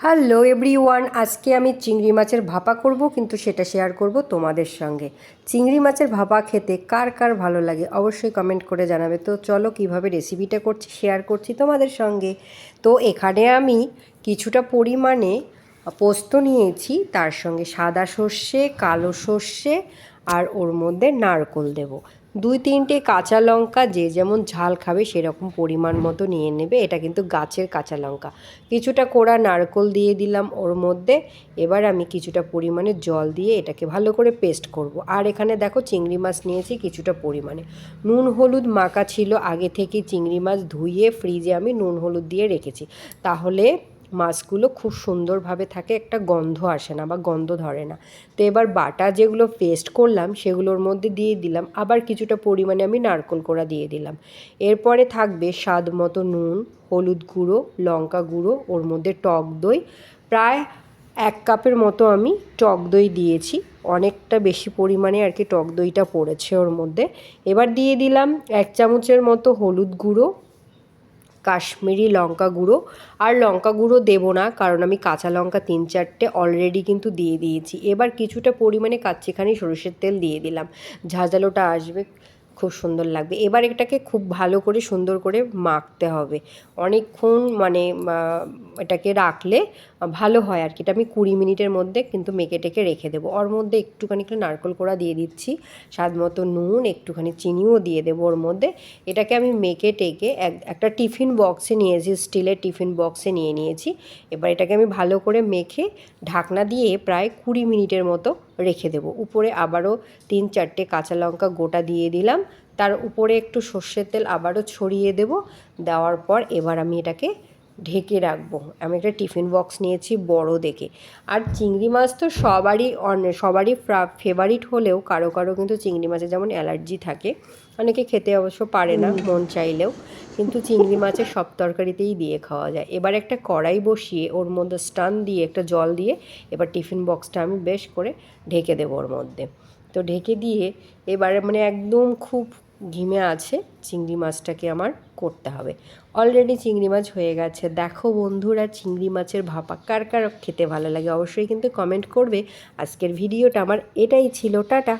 Hello everyone, আজকে আমি চিংড়ি মাছের ভাপা করব, কিন্তু সেটা শেয়ার করব তোমাদের সঙ্গে। চিংড়ি মাছের ভাপা খেতে কার কার ভালো লাগে অবশ্যই কমেন্ট করে জানাবে। তো চলো কিভাবে রেসিপিটা করছি শেয়ার করছি তোমাদের সঙ্গে। তো এখানে আমি কিছুটা পরিমাণে পোস্ত নিয়েছি, তার সঙ্গে সাদা সর্ষে, কালো সর্ষে আর ওর মধ্যে নারকোল দেব। 2-3টে কাঁচা লঙ্কা, যে যেমন ঝাল খাবে সেরকম পরিমাণ মতো নিয়ে নেবে। এটা কিন্তু গাছের কাঁচা লঙ্কা। কিছুটা কোড়া নারকোল দিয়ে দিলাম ওর মধ্যে। এবার আমি কিছুটা পরিমাণে জল দিয়ে এটাকে ভালো করে পেস্ট করব। আর এখানে দেখো চিংড়ি মাছ নিয়েছি কিছুটা পরিমাণে। নুন হলুদ মাখা ছিল আগে থেকে, চিংড়ি মাছ ধুয়ে ফ্রিজে আমি নুন হলুদ দিয়ে রেখেছি, তাহলে মাছগুলো খুব সুন্দরভাবে থাকে, একটা গন্ধ আসে না বা গন্ধ ধরে না। তো এবার বাটা যেগুলো পেস্ট করলাম সেগুলোর মধ্যে দিয়ে দিলাম, আবার কিছুটা পরিমাণে আমি নারকোল কোড়া দিয়ে দিলাম। এরপরে থাকবে স্বাদ মতো নুন, হলুদ গুঁড়ো, লঙ্কা গুঁড়ো, ওর মধ্যে টক দই, প্রায় 1 কাপের মতো আমি টক দই দিয়েছি। অনেকটা বেশি পরিমাণে আর কি টক দইটা পড়েছে ওর মধ্যে। এবার দিয়ে দিলাম 1 চামচের মতো হলুদ গুঁড়ো, কাশ্মীরি লঙ্কা গুঁড়ো। আর লঙ্কা গুঁড়ো দেবো না, কারণ আমি কাঁচা লঙ্কা 3-4টে অলরেডি কিন্তু দিয়ে দিয়েছি। এবার কিছুটা পরিমাণে কাচ্চিখানি সরষের তেল দিয়ে দিলাম, ঝাঁঝালোটা আসবে, খুব সুন্দর লাগবে। এবার এটাকে খুব ভালো করে সুন্দর করে মাখতে হবে অনেকক্ষণ, মানে এটাকে রাখলে ভালো হয় আর কি। এটা আমি 20 মিনিটের মধ্যে কিন্তু মেখে টেকে রেখে দেবো। ওর মধ্যে একটুখানি নারকেল কোড়া দিয়ে দিচ্ছি, স্বাদ মতো নুন, একটুখানি চিনিও দিয়ে দেবো ওর মধ্যে। এটাকে আমি মেখে টেকে একটা টিফিন বক্সে নিয়েছি, স্টিলের টিফিন বক্সে নিয়ে নিয়েছি। এবার এটাকে আমি ভালো করে মেখে ঢাকনা দিয়ে প্রায় 20 মিনিটের মতো রেখে দেবো। উপরে আবারও 3-4টে কাঁচা লঙ্কা গোটা দিয়ে দিলাম, তার উপরে একটু সর্ষের তেল আবারও ছড়িয়ে দেব। দেওয়ার পর এবার আমি এটাকে ঢেকে রাখবো। আমি একটা টিফিন বক্স নিয়েছি বড় দেখে। আর চিংড়ি মাছ তো সবারই ফেভারিট হলেও কারো কারো কিন্তু চিংড়ি মাছে যেমন অ্যালার্জি থাকে, অনেকে খেতে অবশ্য পারে না মন চাইলেও, কিন্তু চিংড়ি মাছের সব তরকারিতেই দিয়ে খাওয়া যায়। এবার একটা কড়াই বসিয়ে ওর মধ্যে স্টান দিয়ে একটা জল দিয়ে এবার টিফিন বক্সটা আমি বেশ করে ঢেকে দেবো ওর মধ্যে। তো ঢেকে দিয়ে এবারে একদম খুব ঘিমে আছে চিংড়ি মাছটাকে আমার করতে হবে। অলরেডি চিংড়ি মাছ হয়ে গেছে। দেখো বন্ধুরা, চিংড়ি মাছের ভাপা কার কার খেতে ভালো লাগে অবশ্যই কিন্তু কমেন্ট করবে। আজকের ভিডিওটা আমার এটাই ছিল, টাটা।